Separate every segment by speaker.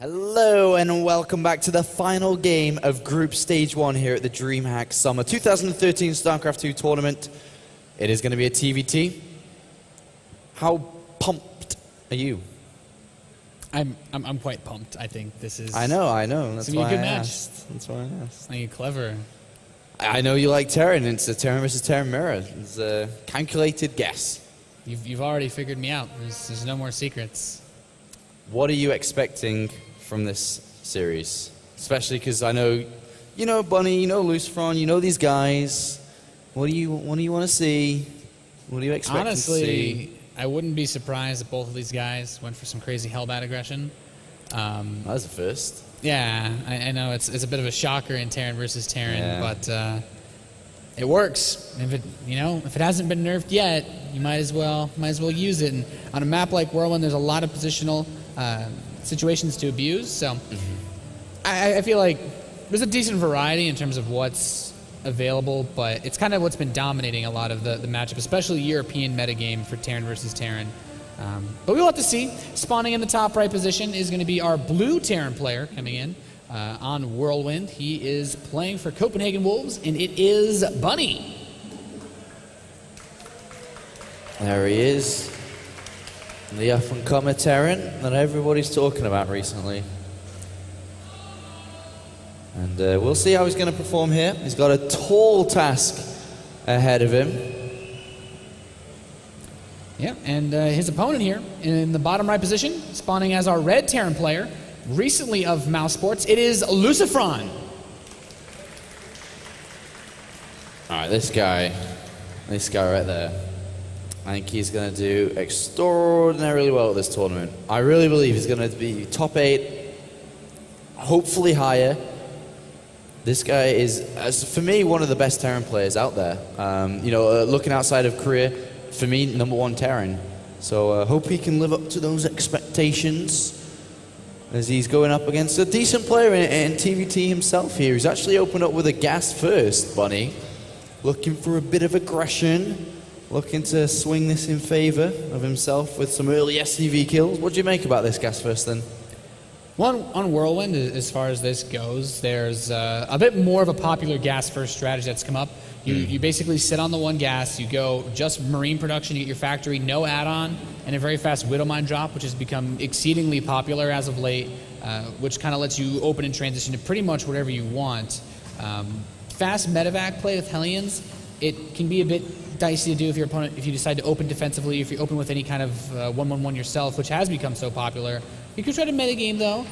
Speaker 1: Hello and welcome back to the final game of Group Stage 1 here at the DreamHack Summer 2013 StarCraft 2 tournament. It is going to be a TVT. How pumped are you?
Speaker 2: I'm quite pumped. I think this is.
Speaker 1: I know. That's why
Speaker 2: a good
Speaker 1: I
Speaker 2: match.
Speaker 1: asked. That's why I asked.
Speaker 2: You're clever.
Speaker 1: I know you like Terran. It's a Terran versus Terran mirror. It's a calculated guess.
Speaker 2: You've already figured me out. There's no more secrets.
Speaker 1: What are you expecting from this series? Especially because I know, you know Bunny, you know LucifroN, you know these guys. What do you want to see? What do you expect to see?
Speaker 2: Honestly, I wouldn't be surprised if both of these guys went for some crazy Hellbat aggression.
Speaker 1: That was the first.
Speaker 2: Yeah, I know it's a bit of a shocker in Terran versus Terran, but it works. If it hasn't been nerfed yet, you might as well use it. And on a map like Whirlwind, there's a lot of positional situations to abuse. So I feel like there's a decent variety in terms of what's available, but it's kind of what's been dominating a lot of the matchup, especially European metagame for Terran versus Terran. But we'll have to see. Spawning in the top right position is going to be our blue Terran player coming in on Whirlwind. He is playing for Copenhagen Wolves, and it is Bunny.
Speaker 1: There he is. The up-and-comer Terran that everybody's talking about recently. And we'll see how he's going to perform here. He's got a tall task ahead of him.
Speaker 2: Yeah, and his opponent here in the bottom right position, spawning as our red Terran player, recently of Mouse Sports, it is LucifroN.
Speaker 1: All right, this guy right there. I think he's going to do extraordinarily well at this tournament. I really believe he's going to be top 8, hopefully higher. This guy is, for me, one of the best Terran players out there. Looking outside of Korea, for me, #1 Terran. So hope he can live up to those expectations as he's going up against a decent player in TVT himself here. He's actually opened up with a gas first, Bunny. Looking for a bit of aggression. Looking to swing this in favor of himself with some early SCV kills. What do you make about this gas first then?
Speaker 2: Well, on Whirlwind, as far as this goes, there's a bit more of a popular gas first strategy that's come up. You basically sit on the one gas, you go just marine production, you get your factory, no add-on, and a very fast Widow Mine drop, which has become exceedingly popular as of late, which kind of lets you open and transition to pretty much whatever you want. Fast medevac play with Hellions, it can be a bit dicey to do if you decide to open defensively, if you open with any kind of 1-1-1 yourself, which has become so popular. You could try to metagame though,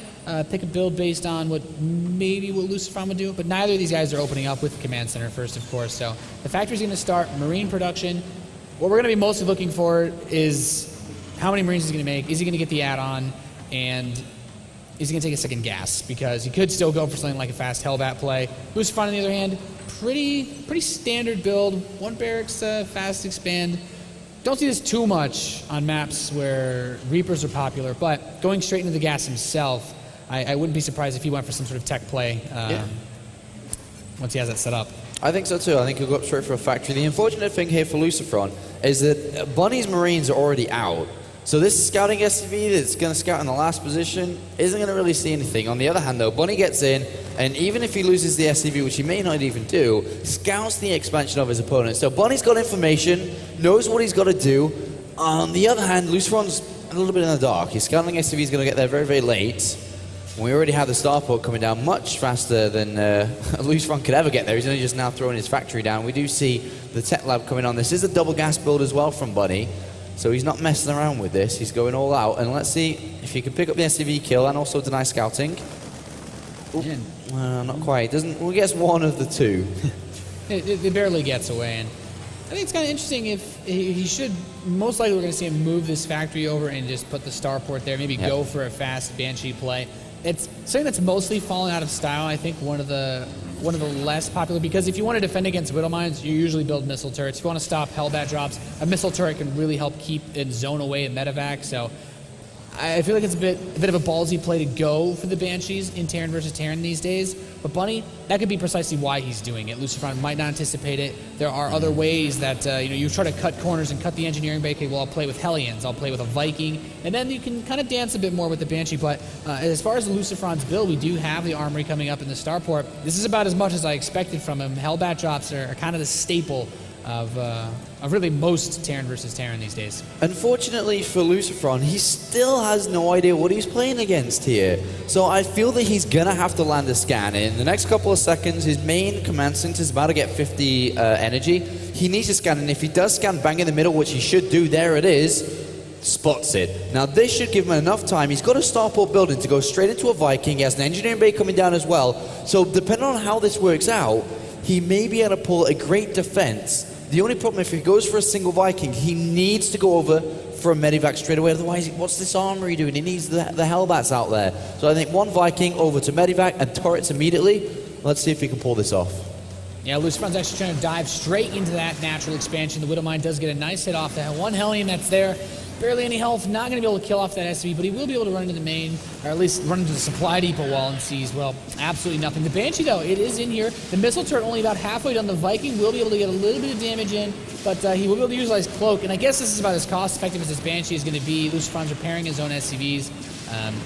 Speaker 2: pick a build based on what LucifroN would do, but neither of these guys are opening up with the command center first, of course. So the factory's going to start marine production. What we're going to be mostly looking for is how many marines he's going to make, is he going to get the add-on, and is he going to take a second gas? Because he could still go for something like a fast Hellbat play. LucifroN, on the other hand, pretty standard build. One barracks, fast expand. Don't see this too much on maps where Reapers are popular, but going straight into the gas himself, I wouldn't be surprised if he went for some sort of tech play once he has that set up.
Speaker 1: I think so too. I think he'll go up straight for a factory. The unfortunate thing here for LucifroN is that Bunny's Marines are already out. So this scouting SCV that's going to scout in the last position isn't going to really see anything. On the other hand, though, Bunny gets in, and even if he loses the SCV, which he may not even do, scouts the expansion of his opponent. So Bunny's got information, knows what he's got to do. On the other hand, LucifroN's a little bit in the dark. His scouting SCV is going to get there very, very late. And we already have the starport coming down much faster than LucifroN could ever get there. He's only just now throwing his factory down. We do see the tech lab coming on. This is a double gas build as well from Bunny. So he's not messing around with this. He's going all out. And let's see if he can pick up the SCV kill and also deny scouting. Not quite. He gets one of the two.
Speaker 2: It barely gets away. And I think it's kind of interesting if he should, most likely we're going to see him move this factory over and just put the starport there, maybe go for a fast Banshee play. It's something that's mostly fallen out of style, I think, one of the less popular, because if you want to defend against Widow Mines, you usually build missile turrets. If you want to stop Hellbat drops, a missile turret can really help keep and zone away a medevac. So I feel like it's a bit of a ballsy play to go for the Banshees in Terran versus Terran these days. But Bunny, that could be precisely why he's doing it. LucifroN might not anticipate it. There are other ways that you try to cut corners and cut the engineering bay. Okay, well, I'll play with Hellions, I'll play with a Viking, and then you can kind of dance a bit more with the Banshee. But as far as LucifroN's build, we do have the armory coming up in the starport. This is about as much as I expected from him. Hellbat drops are kind of the staple of really most Terran versus Terran these days.
Speaker 1: Unfortunately for LucifroN, he still has no idea what he's playing against here. So I feel that he's going to have to land a scan. In the next couple of seconds, his main command center is about to get 50 energy. He needs to scan, and if he does scan bang in the middle, which he should do, there it is, spots it. Now this should give him enough time. He's got a starport building to go straight into a Viking. He has an engineering bay coming down as well. So depending on how this works out, he may be able to pull a great defense. The only problem, if he goes for a single Viking, he needs to go over for a Medivac straight away. Otherwise, what's this armory doing? He needs the Hellbats out there. So I think one Viking over to Medivac and turrets immediately. Let's see if he can pull this off.
Speaker 2: Yeah, LucifroN's actually trying to dive straight into that natural expansion. The Widowmine does get a nice hit off that one Hellion that's there. Barely any health, not going to be able to kill off that SCV, but he will be able to run into the main, or at least run into the supply depot wall and sees, well, absolutely nothing. The Banshee, though, it is in here. The missile turret only about halfway done. The Viking will be able to get a little bit of damage in, but he will be able to utilize Cloak, and I guess this is about as cost-effective as this Banshee is going to be. LucifroN's repairing his own SCVs,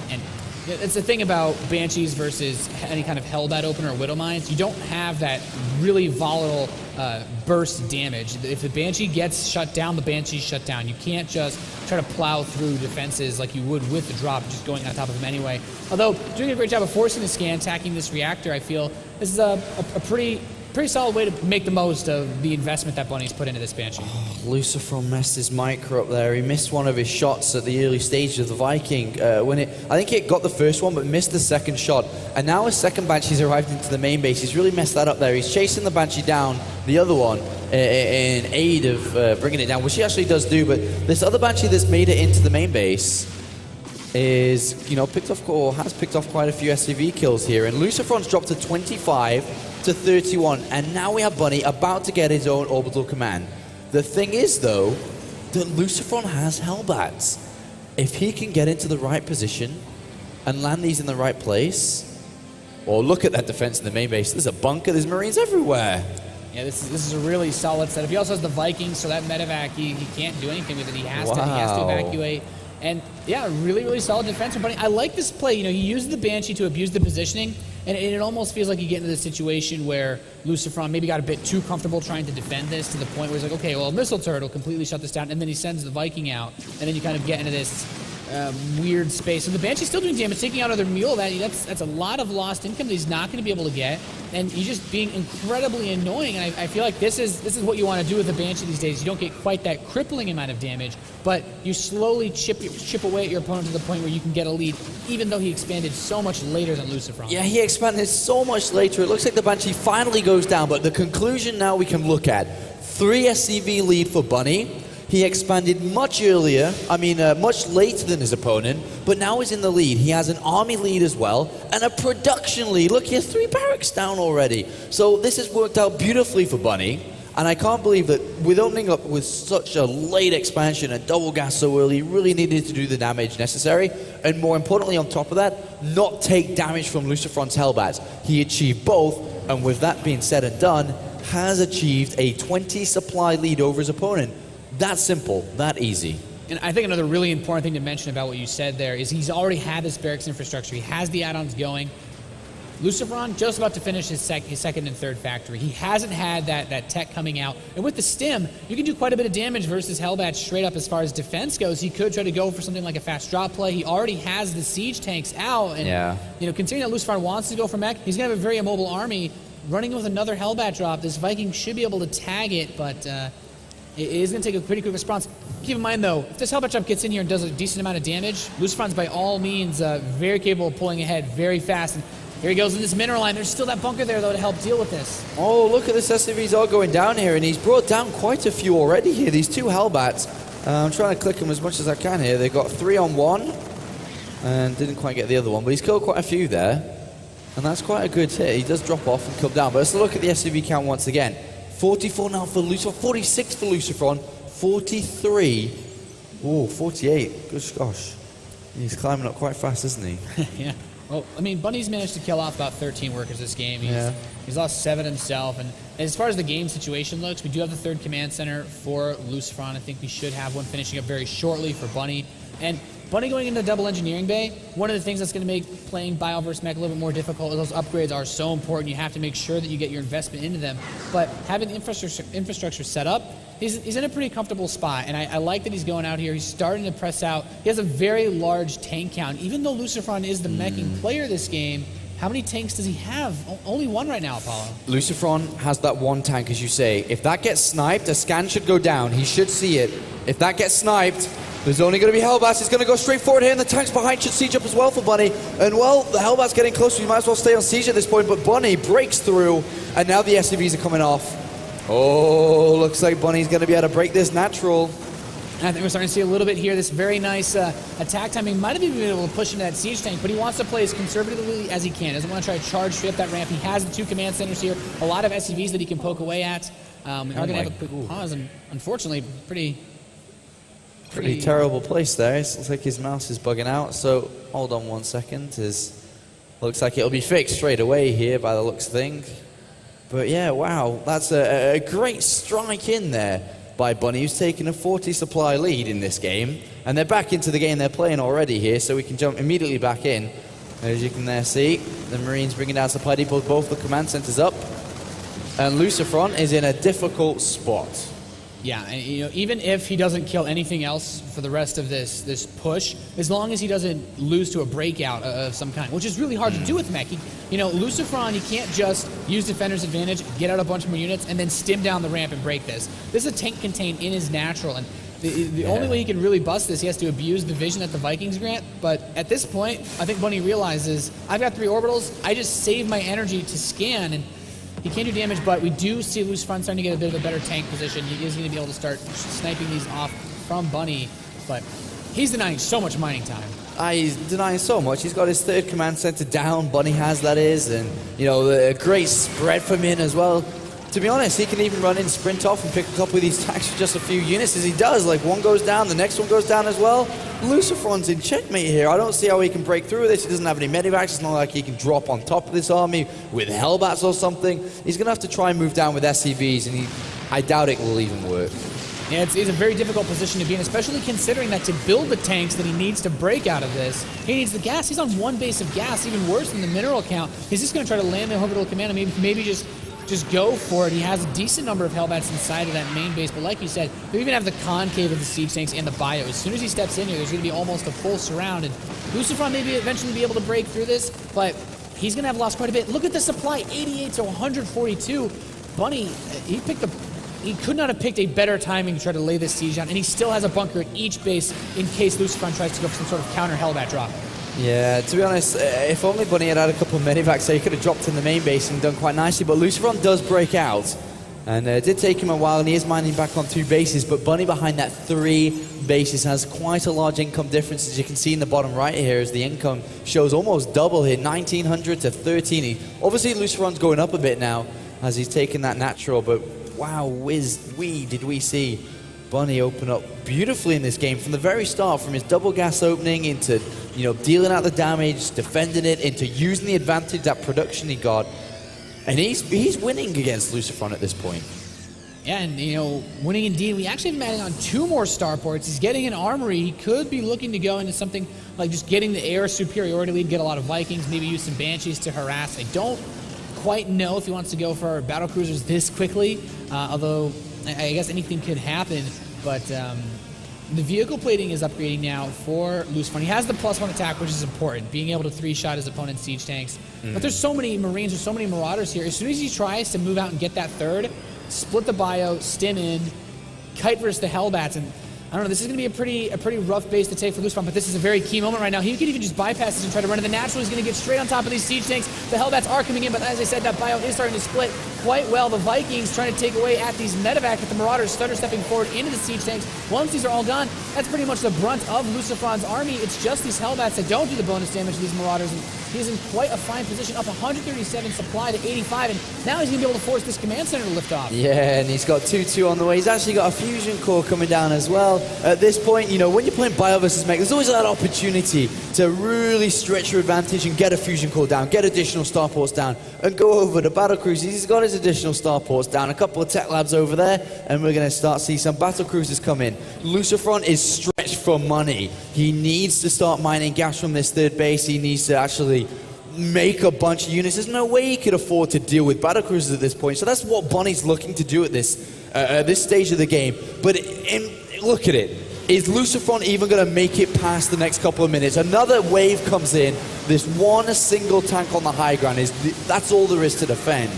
Speaker 2: and it's the thing about Banshees versus any kind of Hellbat opener or Widowmines. You don't have that really volatile burst damage. If the Banshee gets shut down, the Banshee's shut down. You can't just try to plow through defenses like you would with the drop, just going on top of them anyway. Although, doing a great job of forcing the scan, attacking this reactor, I feel this is a pretty solid way to make the most of the investment that Bunny's put into this Banshee.
Speaker 1: LucifroN messed his micro up there. He missed one of his shots at the early stage of the Viking. I think it got the first one, but missed the second shot. And now his second Banshee's arrived into the main base. He's really messed that up there. He's chasing the Banshee down, the other one, in aid of bringing it down, which he actually does do. But this other Banshee that's made it into the main base is, picked off quite a few SCV kills here. And LucifroN's dropped to 25 to 31, and now we have Bunny about to get his own orbital command. The thing is, though, that LucifroN has Hellbats. If he can get into the right position and land these in the right place, or look at that defense in the main base, there's a bunker, there's Marines everywhere.
Speaker 2: Yeah, this is a really solid setup. He also has the Vikings, so that medevac, he can't do anything with it. He has to evacuate. And yeah, really, really solid defense from Bunny. I like this play. He uses the Banshee to abuse the positioning, and it almost feels like you get into the situation where LucifroN maybe got a bit too comfortable trying to defend this to the point where he's like, okay, well, a missile turret will completely shut this down, and then he sends the Viking out, and then you kind of get into this weird space. So the Banshee's still doing damage, taking out another mule. That's a lot of lost income that he's not going to be able to get, and he's just being incredibly annoying. And I feel like this is what you want to do with the Banshee these days. You don't get quite that crippling amount of damage, but you slowly chip away at your opponent to the point where you can get a lead, even though he expanded so much later than LucifroN.
Speaker 1: Yeah, he expanded so much later. It looks like the Banshee finally goes down, but the conclusion now we can look at. 3 SCV lead for Bunny. He expanded much earlier, much later than his opponent, but now he's in the lead. He has an army lead as well, and a production lead. Look, he has 3 barracks down already. So this has worked out beautifully for Bunny, and I can't believe that with opening up with such a late expansion and double gas so early, he really needed to do the damage necessary, and more importantly on top of that, not take damage from LucifroN's Hellbats. He achieved both, and with that being said and done, has achieved a 20 supply lead over his opponent. That simple, that easy.
Speaker 2: And I think another really important thing to mention about what you said there is he's already had this barracks infrastructure. He has the add-ons going. LucifroN just about to finish his second and third factory. He hasn't had that tech coming out. And with the stim, you can do quite a bit of damage versus Hellbat straight up as far as defense goes. He could try to go for something like a fast drop play. He already has the siege tanks out. And considering that LucifroN wants to go for mech, he's going to have a very immobile army. Running with another Hellbat drop, this Viking should be able to tag it, but it is going to take a pretty quick response. Keep in mind, though, if this Hellbat drop gets in here and does a decent amount of damage, LucifroN's by all means very capable of pulling ahead very fast. And here he goes in this mineral line. There's still that bunker there, though, to help deal with this.
Speaker 1: Oh, look at this SCVs all going down here, and he's brought down quite a few already here. These 2 Hellbats. I'm trying to click them as much as I can here. They've got 3 on 1, and didn't quite get the other one, but he's killed quite a few there. And that's quite a good hit. He does drop off and come down. But let's look at the SCV count once again. 44 now for LucifroN, 46 for LucifroN, 43. Oh, 48. Good gosh. He's climbing up quite fast, isn't he?
Speaker 2: Yeah. Well, I mean, Bunny's managed to kill off about 13 workers this game. He's lost 7 himself. And as far as the game situation looks, we do have the 3rd command center for LucifroN. I think we should have one finishing up very shortly for Bunny. And Bunny going into double engineering bay, one of the things that's going to make playing Bio vs. Mech a little bit more difficult is those upgrades are so important. You have to make sure that you get your investment into them. But having the infrastructure set up, he's in a pretty comfortable spot. And I like that he's going out here. He's starting to press out. He has a very large tank count. Even though LucifroN is the meching player this game, how many tanks does he have? Only 1 right now, Apollo.
Speaker 1: LucifroN has that 1 tank, as you say. If that gets sniped, a scan should go down. He should see it. If that gets sniped, there's only going to be Hellbats. He's going to go straight forward here, and the tanks behind should siege up as well for Bunny. And, well, the Hellbat's getting closer. You might as well stay on siege at this point, but Bunny breaks through, and now the SUVs are coming off. Oh, looks like Bunny's going to be able to break this natural.
Speaker 2: And I think we're starting to see a little bit here, this very nice attack time. He might have even been able to push into that siege tank, but he wants to play as conservatively as he can. He doesn't want to try to charge straight up that ramp. He has the 2 command centers here, a lot of SUVs that he can poke away at. We are going to have a quick pause, and unfortunately, pretty
Speaker 1: terrible place there. It looks like his mouse is bugging out, so hold on 1 second. Looks like it'll be fixed straight away here by the looks of things. But yeah, wow, that's a great strike in there by Bunny, who's taking a 40 supply lead in this game. And they're back into the game they're playing already here, so we can jump immediately back in. As you can there see, the Marines bringing down supply depots, both the command centers up. And LucifroN is in a difficult spot.
Speaker 2: Yeah, and even if he doesn't kill anything else for the rest of this push, as long as he doesn't lose to a breakout of some kind, which is really hard to do with Mech. LucifroN, he can't just use Defender's Advantage, get out a bunch more units, and then stim down the ramp and break this. This is a tank contained in his natural, and the only way he can really bust this, he has to abuse the vision that the Vikings grant. But at this point, I think Bunny realizes, I've got 3 orbitals, I just save my energy to scan, and he can't do damage, but we do see LucifroN starting to get a bit of a better tank position. He is going to be able to start sniping these off from Bunny, but he's denying so much mining time.
Speaker 1: He's denying so much. He's got his 3rd command center down, Bunny has, that is, and, a great spread from him as well. To be honest, he can even run in, sprint off, and pick a couple of these tanks with just a few units as he does. Like, one goes down, the next one goes down as well. LucifroN's in checkmate here. I don't see how he can break through this. He doesn't have any medivacs. It's not like he can drop on top of this army with Hellbats or something. He's going to have to try and move down with SCVs, and I doubt it will even work.
Speaker 2: Yeah, it's a very difficult position to be in, especially considering that to build the tanks that he needs to break out of this, he needs the gas. He's on 1 base of gas, even worse than the mineral count. He's just going to try to land the orbital command and maybe just go for it. He has a decent number of Hellbats inside of that main base, but like you said, we even have the concave of the siege tanks and the bio. As soon as he steps in here, there's going to be almost a full surround, and LucifroN may eventually be able to break through this, but he's going to have lost quite a bit. Look at the supply, 88 to 142. Bunny, he could not have picked a better timing to try to lay this siege down, and he still has a bunker at each base in case LucifroN tries to go for some sort of counter Hellbat drop.
Speaker 1: Yeah, to be honest, if only Bunny had a couple of medivacs, so he could have dropped in the main base and done quite nicely, but LucifroN does break out. And it did take him a while, and he is mining back on 2 bases, but Bunny behind that 3 bases has quite a large income difference, as you can see in the bottom right here, as the income shows almost double here, 1,900 to 13. Obviously, LucifroN's going up a bit now, as he's taken that natural, but wow, did we see Bunny open up beautifully in this game from the very start, from his double gas opening into, dealing out the damage, defending it, into using the advantage, that production he got. And he's winning against LucifroN at this point.
Speaker 2: Yeah, and, winning indeed. We actually have him adding on 2 more starports. He's getting an armory. He could be looking to go into something like just getting the air superiority lead, get a lot of Vikings, maybe use some Banshees to harass. I don't quite know if he wants to go for battle cruisers this quickly, although I guess anything could happen. But the vehicle plating is upgrading now for LucifroN. He has the +1 attack, which is important, being able to 3-shot his opponent's siege tanks. But there's so many Marines, there's so many Marauders here. As soon as he tries to move out and get that 3rd, split the bio, stim in, kite versus the Hellbats, and I don't know, this is going to be a pretty rough base to take for LucifroN, but this is a very key moment right now. He could even just bypass this and try to run to the natural. He's going to get straight on top of these siege tanks. The Hellbats are coming in, but as I said, that bio is starting to split quite well. The Vikings trying to take away at these medevac, but the Marauders stutter stepping forward into the siege tanks. Once these are all gone, that's pretty much the brunt of LucifroN's army. It's just these Hellbats that don't do the bonus damage to these Marauders, and he's in quite a fine position, up 137 supply to 85, and now he's going to be able to force this command center to lift off.
Speaker 1: Yeah, and he's got 2-2 on the way. He's actually got a fusion core coming down as well. At this point, you know, when you're playing Bio versus Mech, there's always that opportunity to really stretch your advantage and get a fusion core down, get additional starports down, and go over to battlecruisers. He's got his additional starports down, a couple of tech labs over there, and we're going to start to see some battlecruisers come in. LucifroN is stretched for money. He needs to start mining gas from this third base. He needs to actually make a bunch of units. There's no way he could afford to deal with battlecruisers at this point. So that's what Bunny's looking to do at this stage of the game. But look at it. Is LucifroN even going to make it past the next couple of minutes? Another wave comes in. This one single tank on the high ground, that's all there is to defend.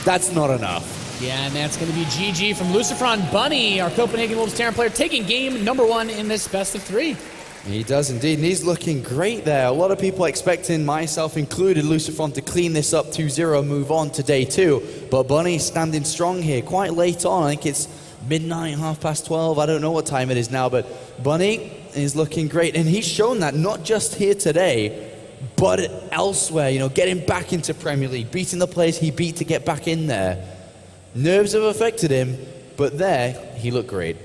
Speaker 1: That's not enough.
Speaker 2: Yeah, and that's going to be GG from LucifroN. Bunny, our Copenhagen Wolves Terran player, taking game number 1 in this best of 3.
Speaker 1: He does indeed, and he's looking great there. A lot of people expecting, myself included, LucifroN to clean this up 2-0, move on to day 2. But Bunny's standing strong here, quite late on. I think it's midnight, 12:30. I don't know what time it is now, but Bunny is looking great. And he's shown that not just here today, but elsewhere, you know, getting back into Premier League, beating the players he beat to get back in there. Nerves have affected him, but there, he looked great.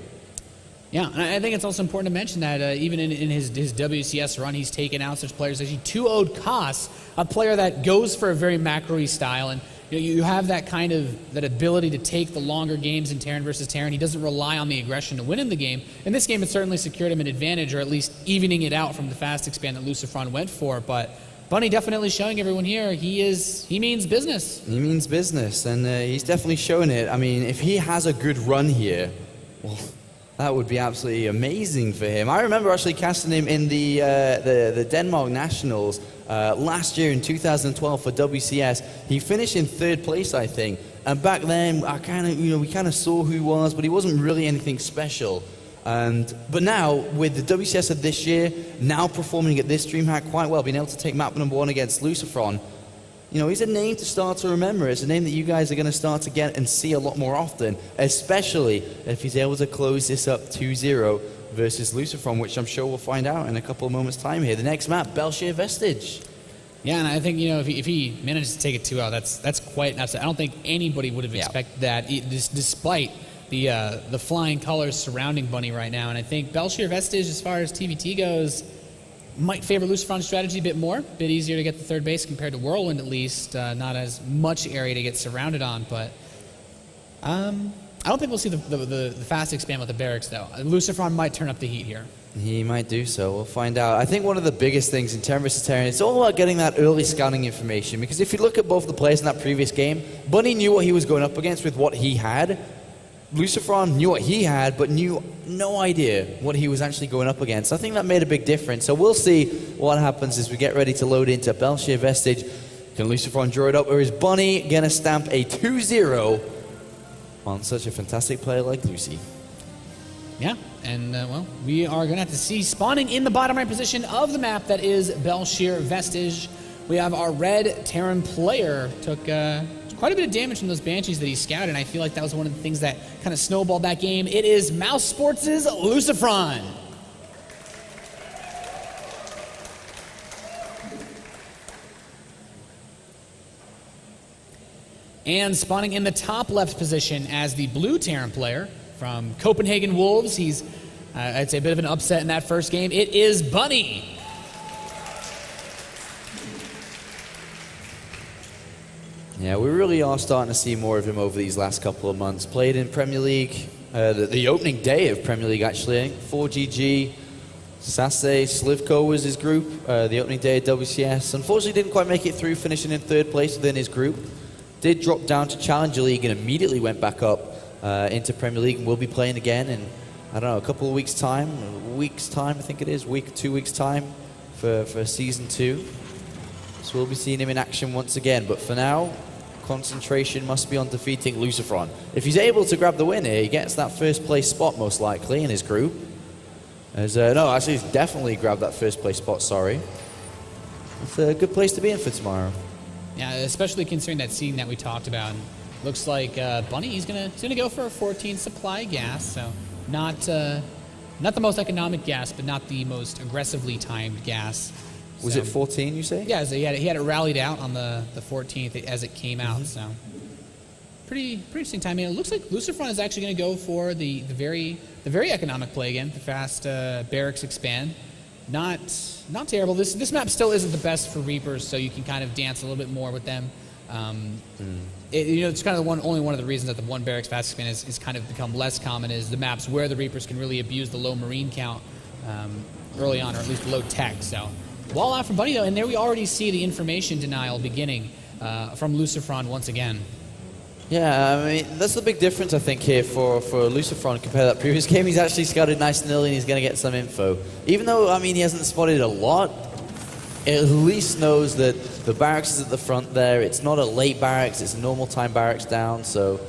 Speaker 2: Yeah, and I think it's also important to mention that even in his WCS run, he's taken out such players as he 2-0'd Koss, a player that goes for a very macro-y style, and you have that kind of that ability to take the longer games in Terran versus Terran. He doesn't rely on the aggression to win in the game. In this game, it certainly secured him an advantage, or at least evening it out from the fast expand that LucifroN went for, but Bunny definitely showing everyone here he means business. He
Speaker 1: means business, and he's definitely showing it. I mean, if he has a good run here, well, that would be absolutely amazing for him. I remember actually casting him in the Denmark Nationals last year in 2012 for WCS. He finished in 3rd place, I think. And back then, we kind of saw who he was, but he wasn't really anything special. But now, with the WCS of this year, now performing at this DreamHack quite well, being able to take map number 1 against LucifroN, you know, he's a name to start to remember. It's a name that you guys are going to start to get and see a lot more often, especially if he's able to close this up 2-0 versus LucifroN, which I'm sure we'll find out in a couple of moments' time here. The next map, Belshir Vestige.
Speaker 2: Yeah, and I think, you know, if he manages to take it 2-0, that's quite an upset. I don't think anybody would have expected that, despite the flying colors surrounding Bunny right now. And I think Belshir Vestige, as far as TVT goes, might favor LucifroN's strategy a bit more, a bit easier to get the third base compared to Whirlwind, at least. Not as much area to get surrounded on, but I don't think we'll see the fast expand with the barracks, though. LucifroN might turn up the heat here.
Speaker 1: He might do so. We'll find out. I think one of the biggest things in Terran vs. Terran, it's all about getting that early scouting information, because if you look at both the players in that previous game, Bunny knew what he was going up against with what he had. LucifroN knew what he had, but knew no idea what he was actually going up against. I think that made a big difference. So we'll see what happens as we get ready to load into Belshir Vestige. Can LucifroN draw it up, or is Bunny going to stamp a 2-0 on such a fantastic player like Lucy?
Speaker 2: Yeah, and well, we are going to have to see spawning in the bottom right position of the map that is Belshir Vestige. We have our red Terran player took quite a bit of damage from those Banshees that he scouted, and I feel like that was one of the things that kind of snowballed that game. It is Mouse Sports' LucifroN. And spawning in the top left position as the blue Terran player from Copenhagen Wolves. He's, I'd say, a bit of an upset in that first game. It is Bunny.
Speaker 1: Yeah, we really are starting to see more of him over these last couple of months. Played in Premier League, the opening day of Premier League, actually. 4GG, Sase, Slivko was his group, the opening day of WCS. Unfortunately, didn't quite make it through, finishing in 3rd place within his group. Did drop down to Challenger League and immediately went back up into Premier League, and will be playing again in, I don't know, a couple of weeks' time, I think it is, 2 weeks' time for Season 2. So we'll be seeing him in action once again, but for now, concentration must be on defeating LucifroN. If he's able to grab the win here, he gets that 1st place spot most likely in his group. No, actually he's definitely grabbed that 1st place spot, sorry. It's a good place to be in for tomorrow.
Speaker 2: Yeah, especially considering that seeding that we talked about. And looks like Bunny, he's gonna go for a 14 supply gas, so not not the most economic gas, but not the most aggressively timed gas.
Speaker 1: Was it 14, you say?
Speaker 2: Yeah, so he had it rallied out on the 14th as it came out. So pretty interesting timing. It looks like LucifroN is actually going to go for the very economic play again, the fast barracks expand. Not terrible. This map still isn't the best for Reapers, so you can kind of dance a little bit more with them. It's kind of only one of the reasons that the one barracks fast expand is kind of become less common is the maps where the Reapers can really abuse the low Marine count early on, or at least low tech. So wall out from Bunny though, and there we already see the information denial beginning from LucifroN once again.
Speaker 1: Yeah, I mean, that's the big difference, I think, here for LucifroN compared to that previous game. He's actually scouted nice and early, and he's going to get some info. Even though, I mean, he hasn't spotted a lot, it at least knows that the barracks is at the front there. It's not a late barracks, it's a normal time barracks down, so,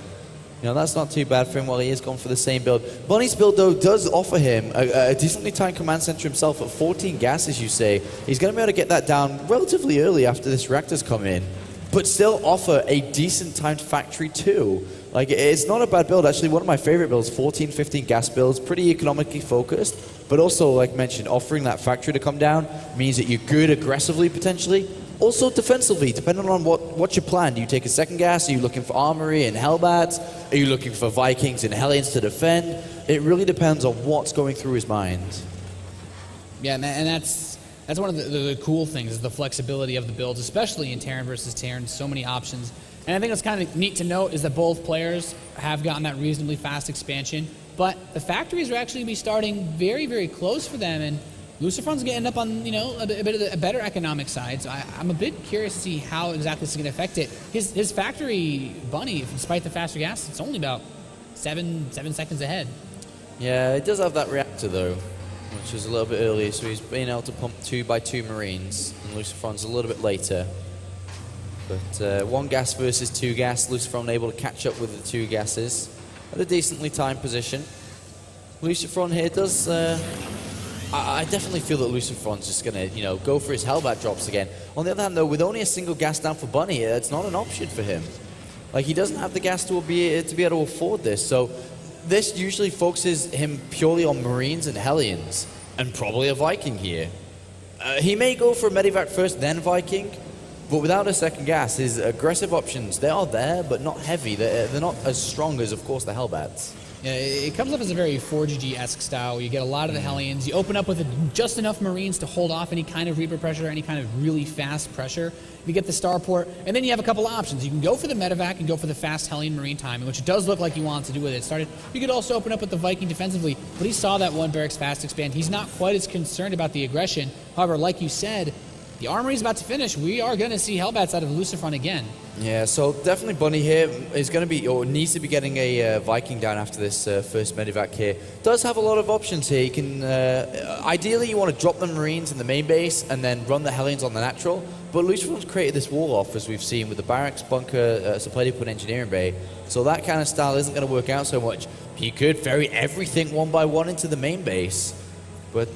Speaker 1: that's not too bad for him while he is going for the same build. Bunny's build, though, does offer him a decently timed command center himself at 14 gas, as you say. He's going to be able to get that down relatively early after this reactor's come in, but still offer a decent timed factory too. Like, it's not a bad build. Actually, one of my favorite builds, 14, 15 gas builds, pretty economically focused, but also, like mentioned, offering that factory to come down means that you're good aggressively, potentially. Also defensively, depending on what's your plan. Do you take a second gas? Are you looking for armory and hellbats? Are you looking for Vikings and Hellions to defend? It really depends on what's going through his mind.
Speaker 2: Yeah, and that's one of the cool things, is the flexibility of the builds, especially in Terran versus Terran. So many options. And I think what's kind of neat to note is that both players have gotten that reasonably fast expansion, but the factories are actually going to be starting very, very close for them, and LucifroN's going to end up on, a bit of a better economic side. So I'm a bit curious to see how exactly this is going to affect it. His factory, Bunny, despite the faster gas, it's only about 7 seconds ahead.
Speaker 1: Yeah, it does have that reactor, though, which is a little bit earlier, so he's been able to pump 2 by 2 Marines, and LucifroN's a little bit later. But 1 gas versus 2 gas, LucifroN able to catch up with the 2 gases at a decently timed position. LucifroN here does... I definitely feel that LucifroN's just going to, go for his Hellbat drops again. On the other hand, though, with only a single gas down for Bunny, it's not an option for him. Like, he doesn't have the gas to be able to afford this, so this usually focuses him purely on Marines and Hellions, and probably a Viking here. He may go for a Medivac first, then Viking, but without a second gas, his aggressive options, they are there, but not heavy. They're not as strong as, of course, the Hellbats.
Speaker 2: Yeah, it comes up as a very 4GG-esque style, where you get a lot of the Hellions. You open up with just enough Marines to hold off any kind of Reaper pressure or any kind of really fast pressure. You get the starport, and then you have a couple options. You can go for the Medivac and go for the fast Hellion Marine timing, which it does look like you want to do with it. You could also open up with the Viking defensively, but he saw that 1 barracks fast expand. He's not quite as concerned about the aggression. However, like you said, the armory's about to finish. We are going to see Hellbats out of LucifroN again. Yeah,
Speaker 1: so definitely Bunny here is going to be, or needs to be getting a Viking down after this first Medivac here. Does have a lot of options here. You can, ideally you want to drop the Marines in the main base and then run the Hellions on the natural, but LucifroN's created this wall off, as we've seen, with the barracks, bunker, supply depot, and engineering bay. So that kind of style isn't going to work out so much. He could ferry everything 1 by 1 into the main base, but...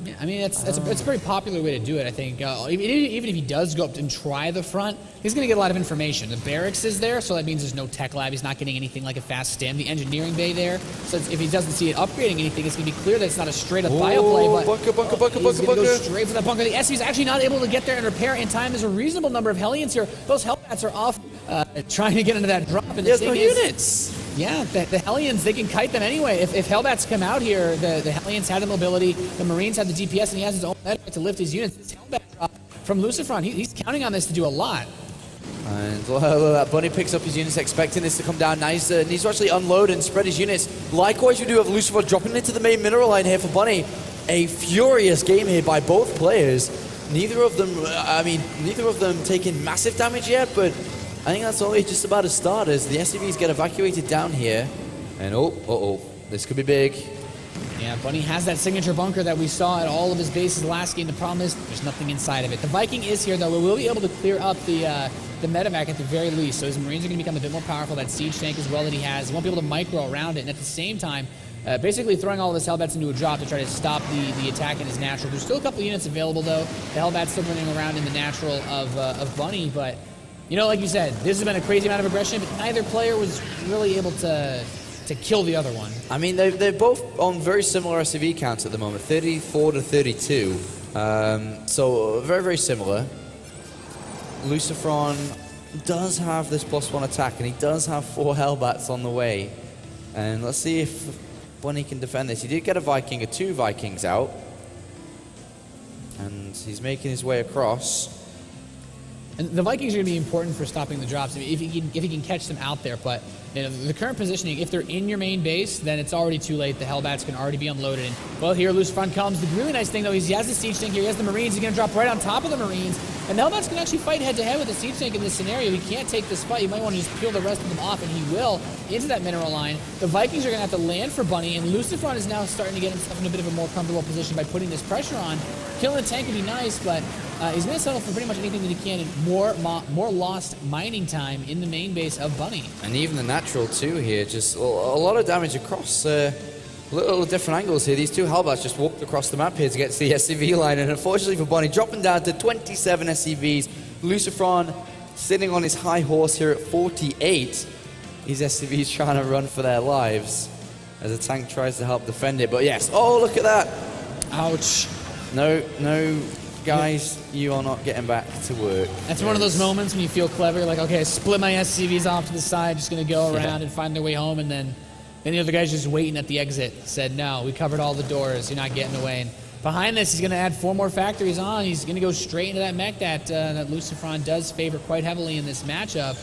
Speaker 2: Yeah, I mean, it's a very popular way to do it, I think. Even if he does go up and try the front, he's going to get a lot of information. The barracks is there, so that means there's no tech lab. He's not getting anything like a fast stim. The engineering bay there, so if he doesn't see it upgrading anything, it's going to be clear that it's not a straight-up bio play, but he's going to go straight for that bunker. The SCV's actually not able to get there and repair in time. There's a reasonable number of Hellions here. Those Hellbats are off trying to get into that drop. And
Speaker 1: there's no units.
Speaker 2: Yeah, the Hellions, they can kite them anyway. If Hellbats come out here, the Hellions have the mobility, the Marines have the DPS, and he has his own medic to lift his units. This Hellbat drop from LucifroN, he's counting on this to do a lot.
Speaker 1: And that Bunny picks up his units, expecting this to come down nice. Needs to actually unload and spread his units. Likewise, we do have LucifroN dropping into the main mineral line here for Bunny. A furious game here by both players. Neither of them taking massive damage yet, but I think that's only just about a start as the SCVs get evacuated down here. And this could be big.
Speaker 2: Yeah, Bunny has that signature bunker that we saw at all of his bases last game. The problem is there's nothing inside of it. The Viking is here, though. We will be able to clear up the medevac at the very least, so his Marines are going to become a bit more powerful. That siege tank as well that he has. He won't be able to micro around it, and at the same time, basically throwing all of his Hellbats into a drop to try to stop the attack in his natural. There's still a couple of units available, though. The Hellbats still running around in the natural of Bunny, but... like you said, this has been a crazy amount of aggression, but neither player was really able to to kill the other one.
Speaker 1: I mean, they're both on very similar SCV counts at the moment, 34 to 32. So very, very similar. LucifroN does have this +1 attack, and he does have 4 Hellbats on the way. And let's see if Bunny can defend this. He did get a Viking, or 2 Vikings out. And he's making his way across.
Speaker 2: And the Vikings are going to be important for stopping the drops if he can catch them out there. But the current positioning, if they're in your main base, then it's already too late. The Hellbats can already be unloaded. And, well, here LucifroN comes. The really nice thing, though, is he has the Siege Tank here. He has the Marines. He's going to drop right on top of the Marines. And the Hellbats can actually fight head-to-head with the Siege Tank in this scenario. He can't take this fight. You might want to just peel the rest of them off, and he will, into that mineral line. The Vikings are going to have to land for Bunny, and LucifroN is now starting to get himself in a bit of a more comfortable position by putting this pressure on. Killing the tank would be nice, but he's going to settle for pretty much anything that he can, and more lost mining time in the main base of Bunny.
Speaker 1: And even the natural, too, here. Just a lot of damage across little different angles here. These 2 Hellbats just walked across the map here to get to the SCV line, and unfortunately for Bunny, dropping down to 27 SCVs. LucifroN sitting on his high horse here at 48. These SCVs trying to run for their lives as the tank tries to help defend it. But yes, oh, look at that.
Speaker 2: Ouch.
Speaker 1: No, guys, you are not getting back to work.
Speaker 2: That's one of those moments when you feel clever, like, okay, I split my SCVs off to the side, just going to go around and find their way home, and then the other guy's just waiting at the exit. Said, no, we covered all the doors, you're not getting away. And behind this, he's going to add 4 more factories on. He's going to go straight into that mech that LucifroN does favor quite heavily in this matchup.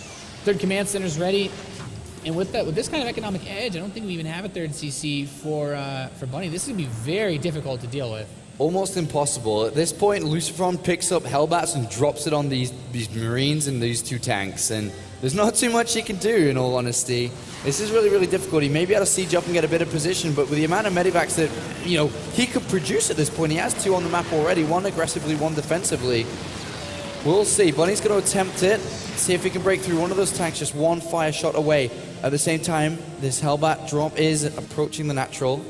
Speaker 2: 3rd Command Center's ready. And with this kind of economic edge, I don't think we even have a 3rd CC for Bunny. This is going to be very difficult to deal with.
Speaker 1: Almost impossible. At this point, LucifroN picks up Hellbats and drops it on these Marines and these 2 tanks. And there's not too much he can do, in all honesty. This is really, really difficult. He may be able to siege up and get a bit of position, but with the amount of medivacs that, he could produce at this point, he has 2 on the map already, 1 aggressively, 1 defensively. We'll see. Bunny's going to attempt it, see if he can break through one of those tanks, just 1 fire shot away. At the same time, this Hellbat drop is approaching the natural.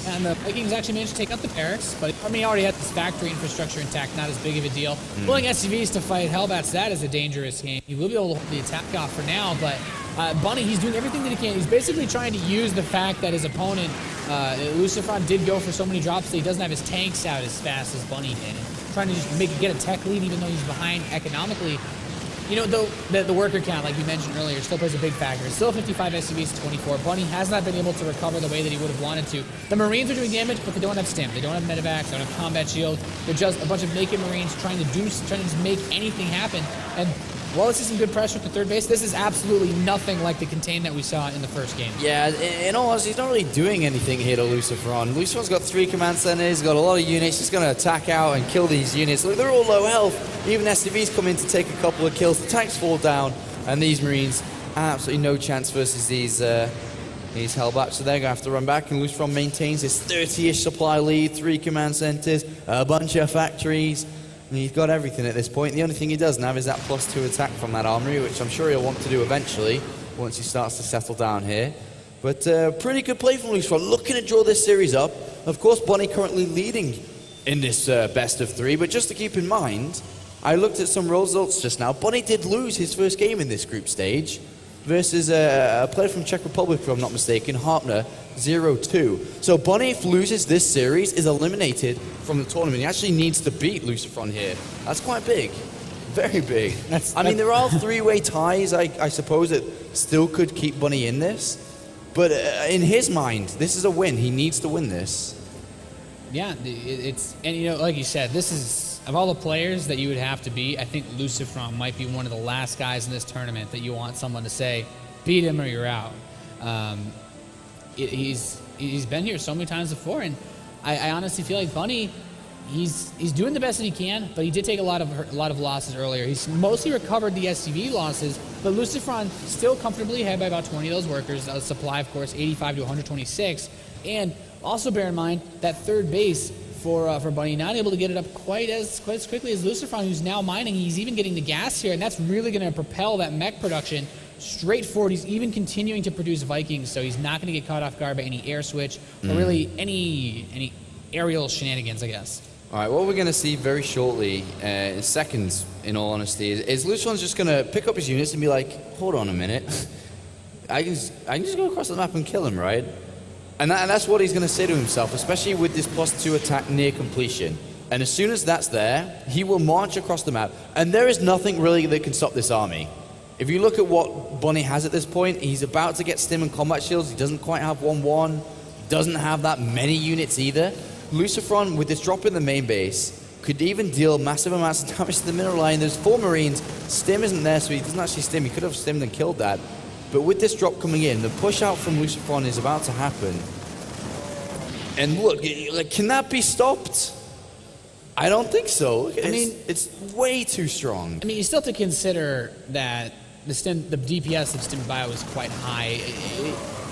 Speaker 2: And the Vikings actually managed to take out the barracks, but Army already had this factory infrastructure intact, not as big of a deal. Pulling SCVs to fight Hellbats, that is a dangerous game. He will be able to hold the attack off for now, but Bunny, he's doing everything that he can. He's basically trying to use the fact that his opponent, LucifroN, did go for so many drops that he doesn't have his tanks out as fast as Bunny did. And trying to just get a tech lead even though he's behind economically. Though the worker count, like we mentioned earlier, still plays a big factor. It's still 55 SCVs to 24. Bunny has not been able to recover the way that he would have wanted to. The Marines are doing damage, but they don't have stamp. They don't have medivacs. They don't have combat shield. They're just a bunch of naked Marines trying to just make anything happen. And while this is some good pressure at the 3rd base, this is absolutely nothing like the contain that we saw in the first game.
Speaker 1: Yeah, in all honesty, he's not really doing anything here to LucifroN. LucifroN's got 3 command centers, he's got a lot of units, he's going to attack out and kill these units. Look, they're all low health. Even SCVs come in to take a couple of kills. The tanks fall down, and these Marines, absolutely no chance versus these Hellbats. So they're going to have to run back, and LucifroN maintains his 30-ish supply lead, 3 command centers, a bunch of factories. He's got everything at this point. The only thing he doesn't have is that +2 attack from that armory, which I'm sure he'll want to do eventually once he starts to settle down here. But pretty good play from LucifroN, looking to draw this series up. Of course, Bunny currently leading in this best of 3, but just to keep in mind, I looked at some results just now. Bunny did lose his first game in this group stage versus a player from Czech Republic, if I'm not mistaken, Harpner, 0-2. So Bunny, if loses this series, is eliminated from the tournament. He actually needs to beat LucifroN here. That's quite big. Very big. I mean, there are 3-way ties, I suppose, that still could keep Bunny in this. But in his mind, this is a win. He needs to win this.
Speaker 2: Yeah, and like you said, this is, of all the players that you would have to beat, I think LucifroN might be one of the last guys in this tournament that you want someone to say, beat him or you're out. He's been here so many times before, and I honestly feel like Bunny, he's doing the best that he can, but he did take a lot of losses earlier. He's mostly recovered the SCV losses, but LucifroN still comfortably ahead by about 20 of those workers. Supply, of course, 85 to 126, and also bear in mind that 3rd base for Bunny, not able to get it up quite as quickly as LucifroN, who's now mining. He's even getting the gas here, and that's really going to propel that mech production straight forward. He's even continuing to produce Vikings, so he's not going to get caught off guard by any air switch or really any aerial shenanigans, I guess.
Speaker 1: All right, what we're going to see very shortly, seconds in all honesty, is LucifroN's just going to pick up his units and be like, hold on a minute. I can just go across the map and kill him, right? And that's what he's going to say to himself, especially with this +2 attack near completion. And as soon as that's there, he will march across the map. And there is nothing really that can stop this army. If you look at what Bunny has at this point, he's about to get stim and combat shields. He doesn't quite have 1-1. Doesn't have that many units either. LucifroN, with this drop in the main base, could even deal massive amounts of damage to the middle line. There's 4 Marines. Stim isn't there, so he doesn't actually stim. He could have stimmed and killed that. But with this drop coming in, the push out from LucifroN is about to happen. And look, like, can that be stopped? I don't think so. It's way too strong.
Speaker 2: I mean, you still have to consider that the DPS of Stim Bio is quite high.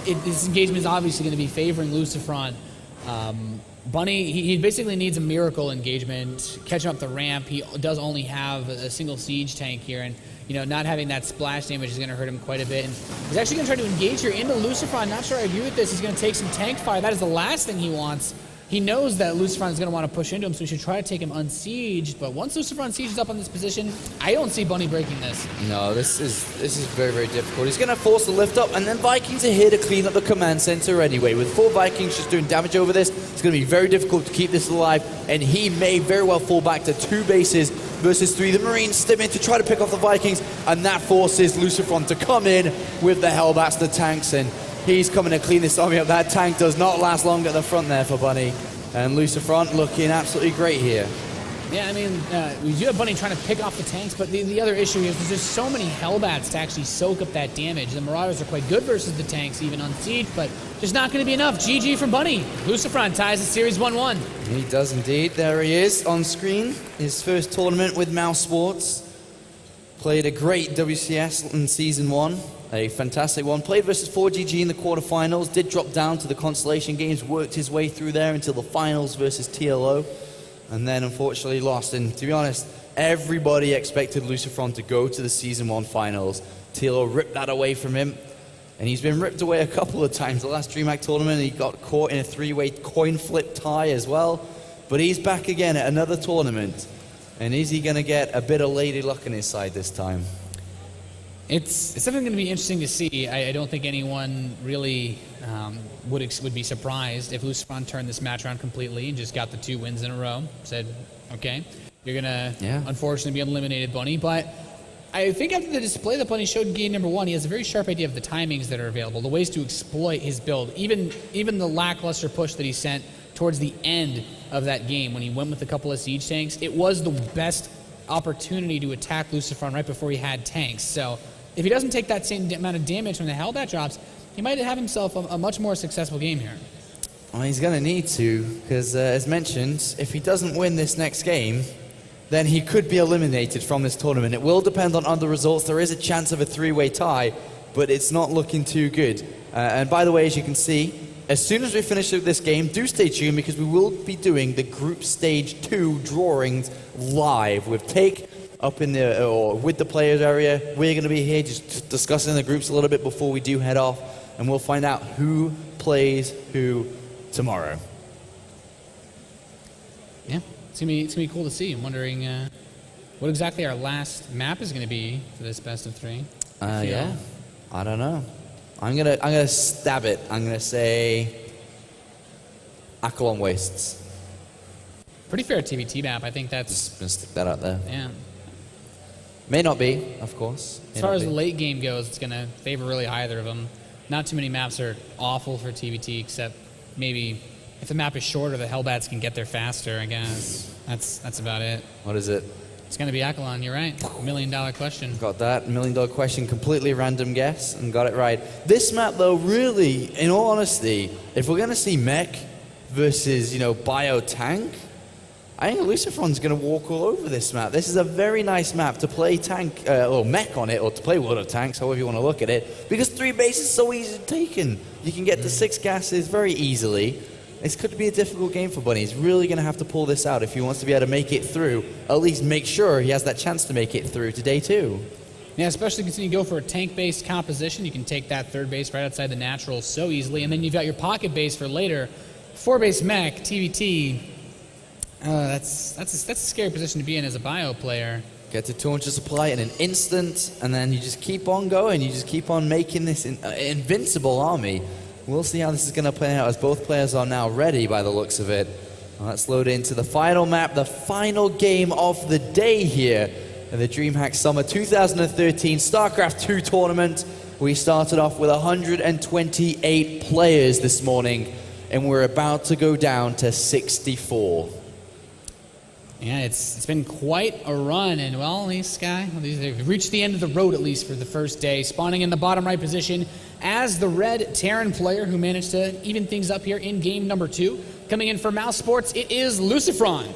Speaker 2: This engagement is obviously going to be favoring LucifroN. Bunny, he basically needs a miracle engagement, catching up the ramp. He does only have a single siege tank here, and not having that splash damage is going to hurt him quite a bit. And he's actually going to try to engage here into LucifroN. Not sure I agree with this. He's going to take some tank fire. That is the last thing he wants. He knows that LucifroN is going to want to push into him, so he should try to take him unsieged. But once LucifroN sieges up on this position, I don't see Bunny breaking this.
Speaker 1: No, this is very, very difficult. He's going to force the lift up, and then Vikings are here to clean up the command center anyway. With 4 Vikings just doing damage over this, it's going to be very difficult to keep this alive, and he may very well fall back to 2 bases versus 3. The Marines stim in to try to pick off the Vikings, and that forces LucifroN to come in with the Hellbats, the tanks, and he's coming to clean this army up. That tank does not last long at the front there for Bunny. And LucifroN looking absolutely great here.
Speaker 2: Yeah, I mean, we do have Bunny trying to pick off the tanks, but the other issue is there's just so many Hellbats to actually soak up that damage. The Marauders are quite good versus the tanks, even on siege, but just not going to be enough. GG from Bunny. LucifroN ties the series 1-1.
Speaker 1: He does indeed. There he is on screen. His first tournament with Mouse Sports. Played a great WCS in Season 1. A fantastic one. Played versus 4GG in the quarterfinals. Did drop down to the Constellation Games. Worked his way through there until the finals versus TLO. And then unfortunately lost. And to be honest, everybody expected LucifroN to go to the Season 1 finals. TLO ripped that away from him. And he's been ripped away a couple of times. The last DreamHack tournament, he got caught in a 3-way coin flip tie as well. But he's back again at another tournament. And is he going to get a bit of lady luck on his side this time?
Speaker 2: It's definitely going to be interesting to see. I don't think anyone really would be surprised if LucifroN turned this match around completely and just got the 2 wins in a row. Said, okay, you're going to unfortunately be eliminated, Bunny. But I think after the display that Bunny showed in game number 1, he has a very sharp idea of the timings that are available, the ways to exploit his build. Even the lackluster push that he sent towards the end of that game when he went with a couple of siege tanks, it was the best opportunity to attack LucifroN right before he had tanks. So if he doesn't take that same amount of damage from the Hellbat drops, he might have himself a much more successful game here.
Speaker 1: Well, he's going to need to, because as mentioned, if he doesn't win this next game, then he could be eliminated from this tournament. It will depend on other results. There is a chance of a 3-way tie, but it's not looking too good. And by the way, as you can see, as soon as we finish with this game, do stay tuned, because we will be doing the Group Stage 2 drawings live with Take up in the, or with the players area. We're going to be here just discussing the groups a little bit before we do head off, and we'll find out who plays who tomorrow.
Speaker 2: Yeah, it's gonna be cool to see. I'm wondering what exactly our last map is going to be for this best of 3.
Speaker 1: Yeah, I don't know. I'm gonna stab it. I'm gonna say Akalon Wastes.
Speaker 2: Pretty fair TVT map. I think that's
Speaker 1: Just gonna stick that out there.
Speaker 2: yeah.
Speaker 1: May not be, of course.
Speaker 2: As far as the late game goes, it's going to favor really either of them. Not too many maps are awful for TVT, except maybe if the map is shorter, the Hellbats can get there faster, I guess. That's about it.
Speaker 1: What is it?
Speaker 2: It's going to be Akalon, you're right. $1 million question.
Speaker 1: Got that. $1 million question. Completely random guess and got it right. This map, though, really, in all honesty, if we're going to see mech versus, bio tank, I think LucifroN's going to walk all over this map. This is a very nice map to play tank, or mech on it, or to play World of Tanks, however you want to look at it, because 3 bases is so easy to take in. You can get to 6 gases very easily. This could be a difficult game for Bunny. He's really going to have to pull this out if he wants to be able to make it through, at least make sure he has that chance to make it through to day 2.
Speaker 2: Yeah, especially because you go for a tank-based composition, you can take that 3rd base right outside the natural so easily, and then you've got your pocket base for later. 4-base mech, TVT. That's a scary position to be in as a bio player.
Speaker 1: Get to 200 supply in an instant, and then you just keep on going. You just keep on making this invincible army. We'll see how this is going to play out as both players are now ready by the looks of it. Let's load into the final map, the final game of the day here in the DreamHack Summer 2013 StarCraft 2 tournament. We started off with 128 players this morning, and we're about to go down to 64.
Speaker 2: Yeah, it's been quite a run, and well, they've reached the end of the road, at least for the first day, spawning in the bottom right position as the red Terran player who managed to even things up here in game number 2. Coming in for Mouse Sports, it is LucifroN.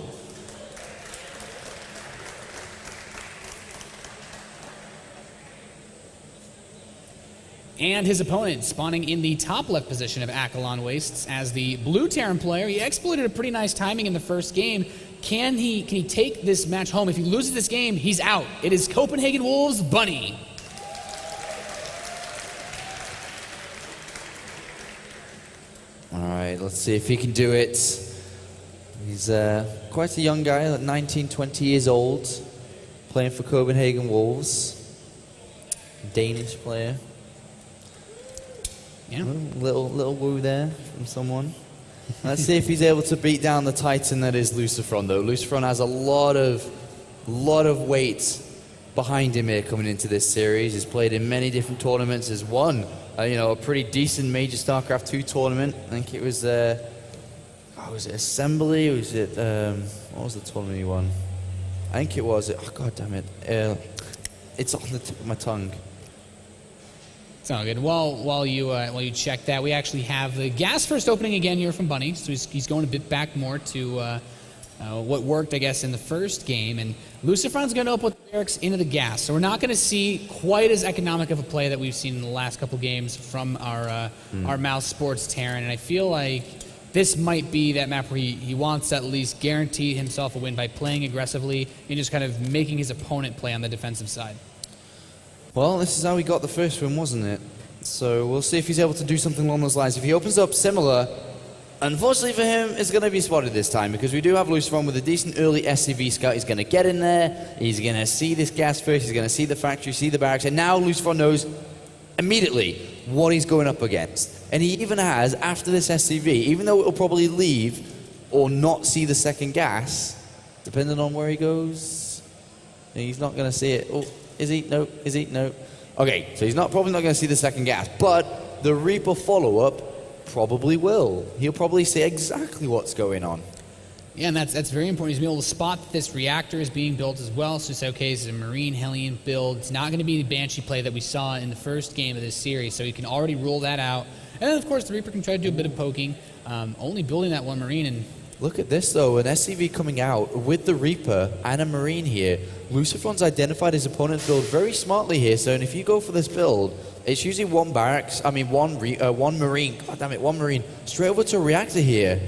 Speaker 2: And his opponent spawning in the top left position of Akalon Wastes as the blue Terran player. He exploited a pretty nice timing in the first game. Can he take this match home? If he loses this game, he's out. It is Copenhagen Wolves Bunny.
Speaker 1: All right, let's see if he can do it. He's quite a young guy, like 19, 20 years old, playing for Copenhagen Wolves. Danish player.
Speaker 2: Yeah.
Speaker 1: Little woo there from someone. Let's see if he's able to beat down the Titan that is LucifroN, though. LucifroN has a lot of weight behind him here coming into this series. He's played in many different tournaments. Has won, a pretty decent major StarCraft 2 tournament. I think it was, was it Assembly? Or was it, what was the tournament he won? I think it was, god damn it. It's on the tip of my tongue.
Speaker 2: It's all good. While you check that, we actually have the gas first opening again here from Bunny. So he's going a bit back more to what worked, I guess, in the first game. And LucifroN's going to open with barracks into the gas. So we're not going to see quite as economic of a play that we've seen in the last couple games from our Mouse Sports Terran. And I feel like this might be that map where he wants to at least guarantee himself a win by playing aggressively and just kind of making his opponent play on the defensive side.
Speaker 1: Well, this is how he got the first win, wasn't it? So we'll see if he's able to do something along those lines. If he opens up similar, unfortunately for him, it's going to be spotted this time because we do have LucifroN with a decent early SCV scout. He's going to get in there. He's going to see this gas first. He's going to see the factory, see the barracks. And now LucifroN knows immediately what he's going up against. And he even has, after this SCV, even though it'll probably leave or not see the second gas, depending on where he goes, he's not going to see it. Oh. Is he? No. Is he? No. Okay, so he's probably not going to see the second gas, but the Reaper follow-up probably will. He'll probably see exactly what's going on.
Speaker 2: Yeah, and that's very important. He's been able to spot that this reactor is being built as well, so it's okay. It's a Marine Hellion build. It's not going to be the Banshee play that we saw in the first game of this series, so he can already rule that out. And then, of course, the Reaper can try to do a bit of poking, only building that one Marine. And
Speaker 1: look at this, though, an SCV coming out with the Reaper and a Marine here. LucifroN's identified his opponent's build very smartly here, so if you go for this build, it's usually one Marine, god damn it, one Marine, straight over to a reactor here.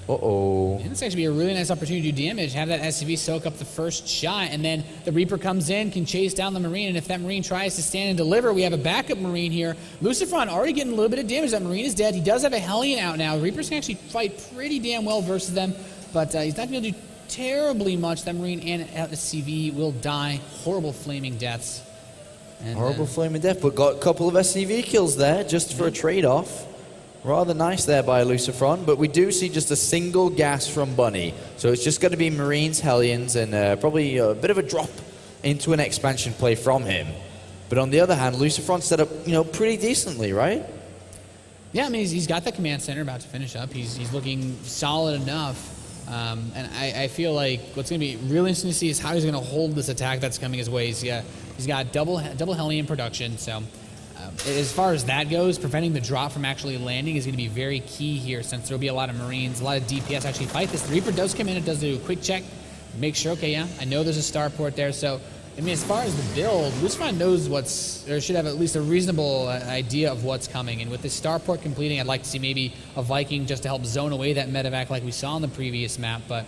Speaker 1: Uh-oh.
Speaker 2: And this actually be a really nice opportunity to do damage, have that SCV soak up the first shot, and then the Reaper comes in, can chase down the Marine, and if that Marine tries to stand and deliver, we have a backup Marine here. LucifroN already getting a little bit of damage. That Marine is dead. He does have a Hellion out now. Reapers can actually fight pretty damn well versus them, but he's not going to do terribly much. That Marine and SCV will die. Horrible flaming deaths. And,
Speaker 1: horrible flaming death, but got a couple of SCV kills there just for a trade-off. Rather nice there by LucifroN, but we do see just a single gas from Bunny. So it's just going to be Marines, Hellions, and probably a bit of a drop into an expansion play from him. But on the other hand, LucifroN set up, pretty decently, right?
Speaker 2: Yeah, I mean, he's got that command center about to finish up. He's looking solid enough. And I feel like what's going to be really interesting to see is how he's going to hold this attack that's coming his way. He's got double Hellion production, so as far as that goes, preventing the drop from actually landing is going to be very key here, since there'll be a lot of Marines, a lot of DPS actually fight this. The Reaper does come in, it does do a quick check, make sure, okay, yeah, I know there's a starport there. So, I mean, as far as the build, LucifroN knows or should have at least a reasonable idea of what's coming. And with this starport completing, I'd like to see maybe a Viking just to help zone away that medevac like we saw on the previous map. But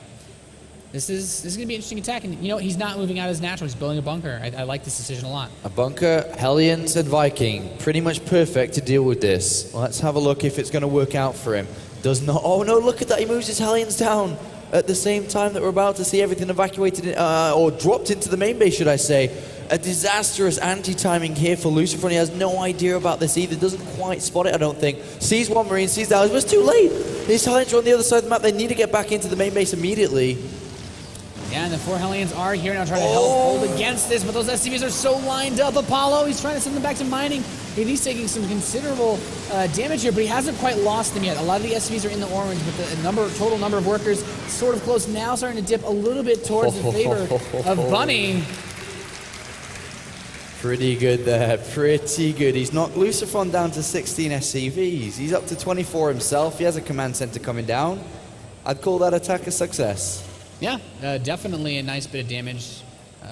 Speaker 2: this is going to be an interesting attack. And, he's not moving out as natural. He's building a bunker. I like this decision a lot.
Speaker 1: A bunker, Hellions, and Viking. Pretty much perfect to deal with this. Let's have a look if it's going to work out for him. Does not. Oh, no, look at that. He moves his Hellions down. at the same time that we're about to see everything evacuated, or dropped into the main base, should I say. A disastrous anti-timing here for LucifroN. He has no idea about this either. Doesn't quite spot it, I don't think. Sees one Marine, sees that. It was too late. These Hellions are on the other side of the map. They need to get back into the main base immediately.
Speaker 2: Yeah, and the 4 Hellions are here now trying to help hold against this, but those SCVs are so lined up. Apollo, he's trying to send them back to mining. And he's taking some considerable damage here, but he hasn't quite lost them yet. A lot of the SCVs are in the orange, but the total number of workers sort of close. Now starting to dip a little bit towards the favor of Bunny.
Speaker 1: Pretty good there, pretty good. He's knocked LucifroN down to 16 SCVs. He's up to 24 himself. He has a command center coming down. I'd call that attack a success.
Speaker 2: Yeah, definitely a nice bit of damage.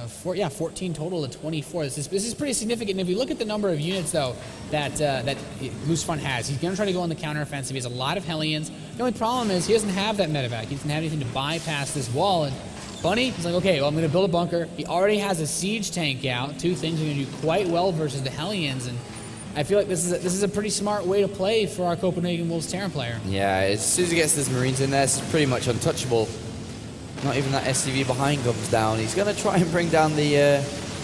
Speaker 2: 14 total to 24. This is pretty significant. And if you look at the number of units, though, that LucifroN has, he's going to try to go on the counteroffensive. He has a lot of Hellions. The only problem is he doesn't have that medevac. He doesn't have anything to bypass this wall. And Bunny, he's like, okay, well, I'm going to build a bunker. He already has a siege tank out. Two things are going to do quite well versus the Hellions. And I feel like this is a pretty smart way to play for our Copenhagen Wolves Terran player.
Speaker 1: Yeah, as soon as he gets his Marines in there, it's pretty much untouchable. Not even that SCV behind comes down. He's going to try and bring down the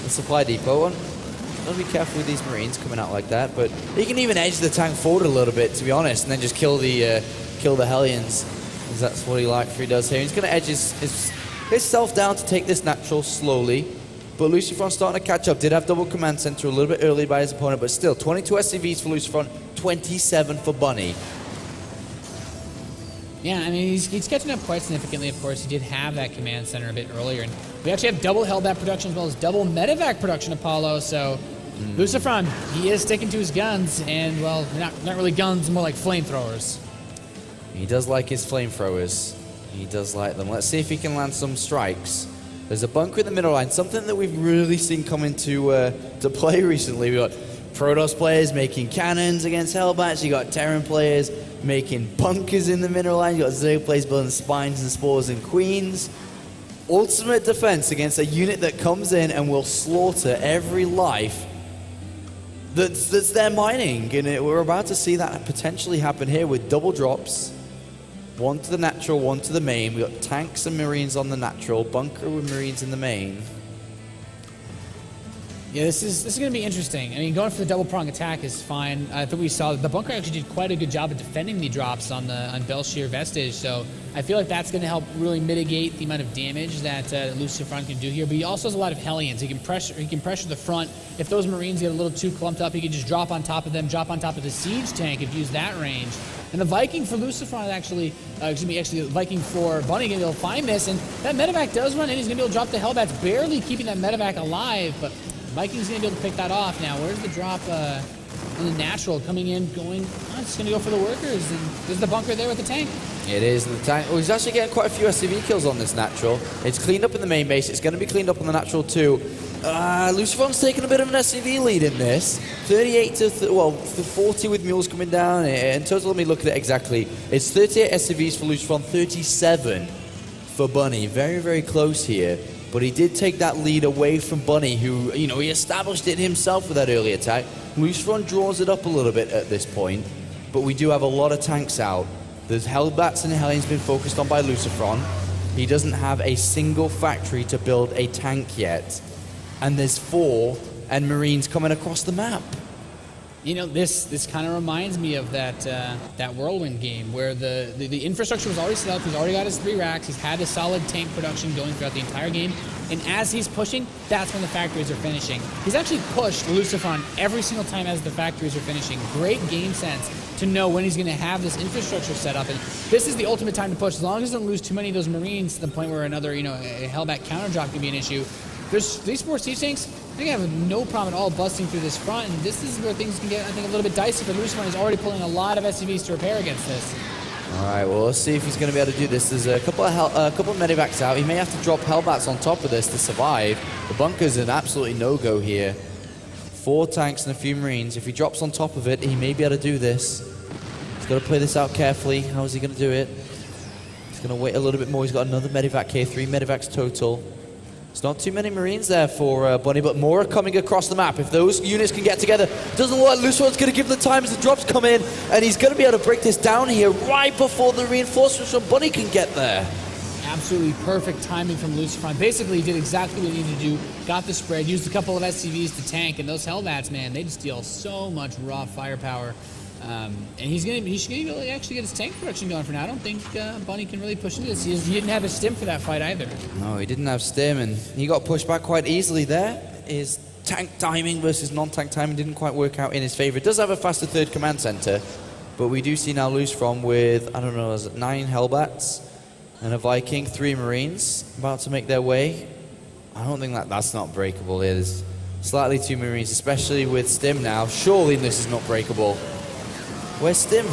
Speaker 1: supply depot. Gotta be careful with these Marines coming out like that, but he can even edge the tank forward a little bit, to be honest, and then just kill the Hellions, because that's what he does here. He's going to edge himself down to take this natural slowly, but LucifroN starting to catch up. Did have double command center a little bit early by his opponent, but still 22 SCVs for LucifroN, 27 for Bunny.
Speaker 2: Yeah, I mean, he's catching up quite significantly, of course. He did have that command center a bit earlier. And we actually have double Hellbat production as well as double medevac production, Apollo. So LucifroN, he is sticking to his guns. And, well, not really guns, more like flamethrowers.
Speaker 1: He does like his flamethrowers. He does like them. Let's see if he can land some strikes. There's a bunker in the middle line, something that we've really seen come into to play recently. We've got Protoss players making cannons against Hellbats. You got Terran players making bunkers in the middle line. You got Zerg players building spines and spores and queens. Ultimate defense against a unit that comes in and will slaughter every life that's there mining. And we're about to see that potentially happen here with double drops. One to the natural, one to the main. We got tanks and Marines on the natural, bunker with Marines in the main.
Speaker 2: Yeah, this is going to be interesting. I mean, going for the double prong attack is fine. I think we saw the bunker actually did quite a good job of defending the drops on Belshir Vestige, so I feel like that's going to help really mitigate the amount of damage that LucifroN can do here. But he also has a lot of Hellions. He can pressure the front. If those Marines get a little too clumped up, he can just drop on top of them, drop on top of the siege tank if use that range. And the Viking for LucifroN actually the Viking for Bunny going to be able to find this, and that medevac does run in. He's going to be able to drop the Hellbats, barely keeping that medevac alive, but Viking's going to be able to pick that off. Now, where's the drop on the natural coming in, going, it's going to go for the workers, and there's the bunker there with the tank.
Speaker 1: It is, and the tank, he's actually getting quite a few SCV kills on this natural. It's cleaned up in the main base, it's going to be cleaned up on the natural too. LucifroN's taking a bit of an SCV lead in this. 38 to 40 with mules coming down. In total, let me look at it exactly. It's 38 SCVs for LucifroN, 37 for Bunny. Very, very close here. But he did take that lead away from Bunny, who, he established it himself with that early attack. LucifroN draws it up a little bit at this point, but we do have a lot of tanks out. There's Hellbats and Hellions been focused on by LucifroN. He doesn't have a single factory to build a tank yet. And there's 4 and Marines coming across the map.
Speaker 2: This kind of reminds me of that Whirlwind game where the infrastructure was already set up. He's already got his 3 racks. He's had a solid tank production going throughout the entire game. And as he's pushing, that's when the factories are finishing. He's actually pushed LucifroN every single time as the factories are finishing. Great game sense to know when he's going to have this infrastructure set up. And this is the ultimate time to push. As long as he doesn't lose too many of those Marines to the point where another, a Hellbat counter drop can be an issue. These 4 siege tanks, I think, have no problem at all busting through this front, and this is where things can get, I think, a little bit dicey, but LucifroN is already pulling a lot of SCVs to repair against this.
Speaker 1: All right, well, let's see if he's going to be able to do this. There's a couple of medevacs out. He may have to drop Hellbats on top of this to survive. The bunker's an absolutely no-go here. 4 tanks and a few Marines. If he drops on top of it, he may be able to do this. He's got to play this out carefully. How is he going to do it? He's going to wait a little bit more. He's got another medevac here, 3 medevacs total. There's not too many Marines there for Bunny, but more are coming across the map. If those units can get together, doesn't look like LucifroN's going to give the time as the drops come in, and he's going to be able to break this down here right before the reinforcements from Bunny can get there.
Speaker 2: Absolutely perfect timing from LucifroN. Basically, he did exactly what he needed to do. Got the spread, used a couple of SCVs to tank, and those Hellbats, man, they just deal so much raw firepower. And he should actually get his tank production going for now. I don't think Bunny can really push into this. He didn't have a stim for that fight either.
Speaker 1: No, he didn't have stim, and he got pushed back quite easily there. His tank timing versus non-tank timing didn't quite work out in his favor. It does have a faster third command center, but we do see now LucifroN with, I don't know, is it 9 Hellbats and a Viking, 3 Marines about to make their way. I don't think that's not breakable here. There's slightly 2 Marines, especially with stim now. Surely this is not breakable. Where's stim?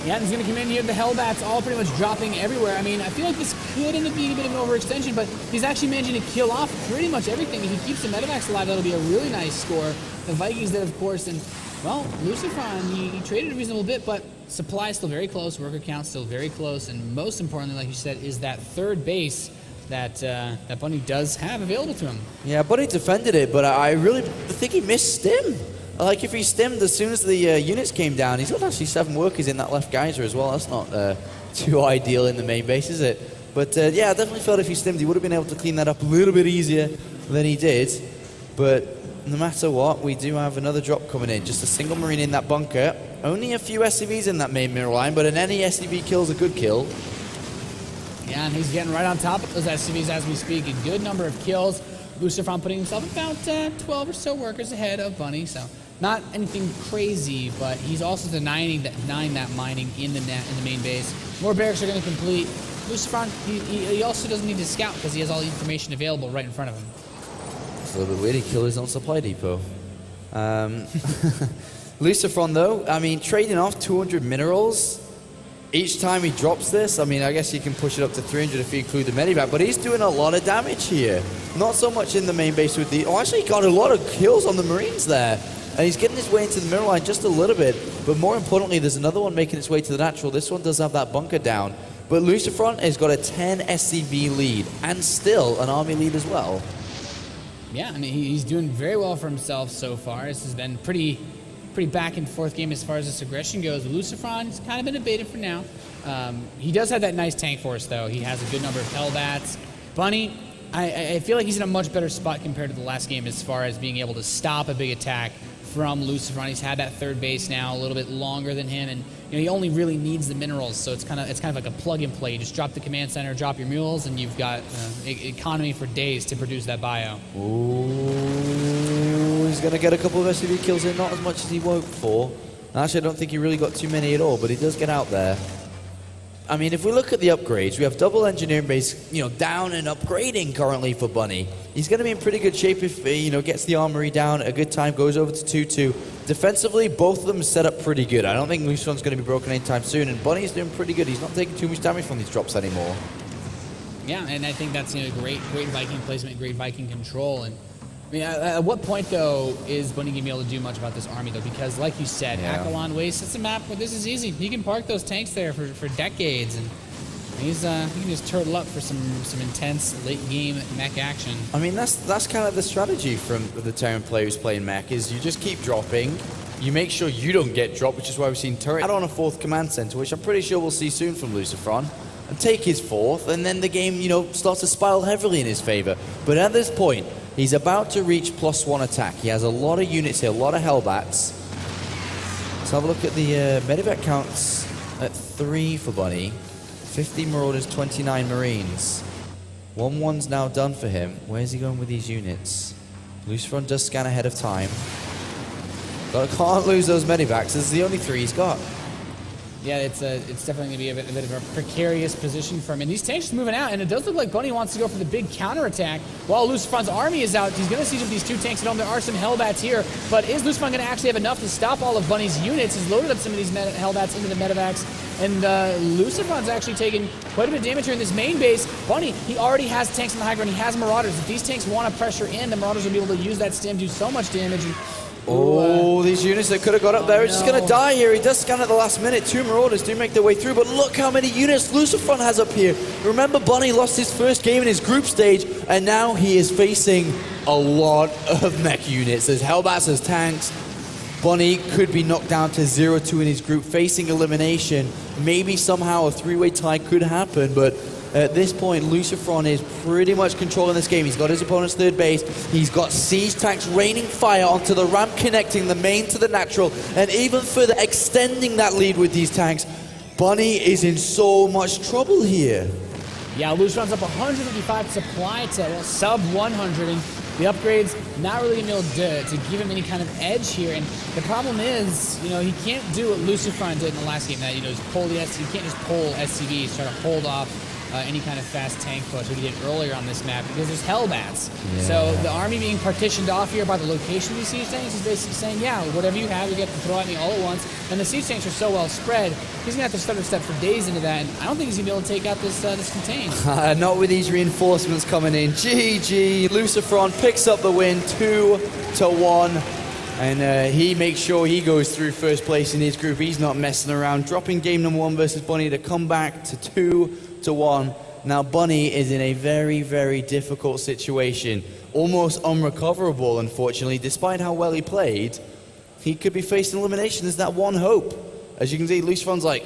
Speaker 2: Yeah, and he's going to come in here. The Hellbats all pretty much dropping everywhere. I mean, I feel like this could end up being a bit of an overextension, but he's actually managing to kill off pretty much everything. If he keeps the medevacs alive, that'll be a really nice score. The Vikings did, of course, and, well, LucifroN, he traded a reasonable bit, but supply is still very close, worker count still very close, and most importantly, like you said, is that third base that Bunny does have available to him.
Speaker 1: Yeah, Bunny defended it, but I really think he missed stim. Like, if he stimmed as soon as the units came down, he's got actually 7 workers in that left geyser as well. That's not too ideal in the main base, is it? But, yeah, I definitely felt if he stimmed, he would have been able to clean that up a little bit easier than he did. But no matter what, we do have another drop coming in. Just a single Marine in that bunker. Only a few SCVs in that main mirror line, but any SCV kill's a good kill.
Speaker 2: Yeah, and he's getting right on top of those SCVs as we speak. A good number of kills. LucifroN putting himself about 12 or so workers ahead of Bunny, so not anything crazy, but he's also denying that mining in the main base. More barracks are going to complete. LucifroN, he also doesn't need to scout because he has all the information available right in front of him.
Speaker 1: It's a little bit weird. He killed his own supply depot. LucifroN, though, I mean, trading off 200 minerals each time he drops this. I mean, I guess you can push it up to 300 if you include the medevac, but he's doing a lot of damage here. Not so much in the main base with the... Oh, actually, he got a lot of kills on the Marines there. And he's getting his way into the mirror line just a little bit. But more importantly, there's another one making its way to the natural. This one does have that bunker down. But LucifroN has got a 10 SCV lead and still an army lead as well.
Speaker 2: Yeah, I mean, he's doing very well for himself so far. This has been pretty back and forth game as far as this aggression goes. LucifroN's kind of been abated for now. He does have that nice tank force, though. He has a good number of Hellbats. Bunny, I feel like he's in a much better spot compared to the last game as far as being able to stop a big attack from LucifroN. He's had that third base now a little bit longer than him, and he only really needs the minerals, so it's kind of like a plug and play. You just drop the command center, drop your mules, and you've got economy for days to produce that bio.
Speaker 1: Ooh, he's going to get a couple of SCV kills in, not as much as he hoped for. Actually, I don't think he really got too many at all, but he does get out there. I mean, if we look at the upgrades, we have double engineering base, down and upgrading currently for Bunny. He's going to be in pretty good shape if, gets the armory down at a good time, goes over to 2-2. Defensively, both of them set up pretty good. I don't think LucifroN's going to be broken anytime soon, and Bunny's doing pretty good. He's not taking too much damage from these drops anymore.
Speaker 2: Yeah, and I think that's great Viking placement, great Viking control. And I mean, at what point, though, is Bunny going to be able to do much about this army, though? Because, like you said, Akalon Waste, it's a map where this is easy. He can park those tanks there for decades, and he can just turtle up for some intense late-game mech action.
Speaker 1: I mean, that's kind of the strategy from the Terran players playing mech, is you just keep dropping, you make sure you don't get dropped, which is why we've seen Turret add on a 4th command center, which I'm pretty sure we'll see soon from LucifroN, and take his 4th, and then the game, starts to spiral heavily in his favor. But at this point, he's about to reach +1 attack. He has a lot of units here, a lot of Hellbats. Let's have a look at the medevac counts at 3 for Bunny. 50 Marauders, 29 Marines. 1-1's now done for him. Where's he going with these units? LucifroN does scan ahead of time. But can't lose those medevacs. This is the only 3 he's got.
Speaker 2: Yeah, it's definitely going to be a bit of a precarious position for him. And these tanks are moving out, and it does look like Bunny wants to go for the big counterattack. While LucifroN's army is out, he's going to siege up these 2 tanks at home. There are some Hellbats here, but is LucifroN going to actually have enough to stop all of Bunny's units? He's loaded up some of these Hellbats into the medevacs, and LucifroN's actually taken quite a bit of damage here in this main base. Bunny, he already has tanks on the high ground. He has Marauders. If these tanks want to pressure in, the Marauders will be able to use that stim, do so much damage. And
Speaker 1: these units that could have got up there are just going to die here. He does scan at the last minute. 2 Marauders do make their way through, but look how many units LucifroN has up here. Remember, Bunny lost his first game in his group stage, and now he is facing a lot of mech units. There's Hellbats, there's tanks. Bunny could be knocked down to 0-2 in his group, facing elimination. Maybe somehow a 3-way tie could happen, but At this point, LucifroN is pretty much controlling this game. He's got his opponent's third base. He's got siege tanks raining fire onto the ramp, connecting the main to the natural, and even further extending that lead with these tanks. Bunny is in so much trouble here.
Speaker 2: Yeah, LucifroN's up 155 supply to sub 100, and the upgrades not really going to be able to give him any kind of edge here. And the problem is, he can't do what LucifroN did in the last game. That just pull the SCV. He can't just pull SCVs, try to hold off any kind of fast tank push that he did earlier on this map, because there's Hellbats.
Speaker 1: Yeah.
Speaker 2: So the army being partitioned off here by the location of these siege tanks is basically saying, yeah, whatever you have, you get to throw at me all at once. And the siege tanks are so well spread, he's gonna have to step for days into that. And I don't think he's gonna be able to take out this contain.
Speaker 1: Not with these reinforcements coming in. GG. LucifroN picks up the win, 2-1. And he makes sure he goes through first place in his group. He's not messing around, dropping game number 1 versus Bunny to come back to 2-1. Now Bunny is in a very, very difficult situation. Almost unrecoverable, unfortunately. Despite how well he played, he could be facing elimination. There's that one hope. As you can see, LucifroN's like,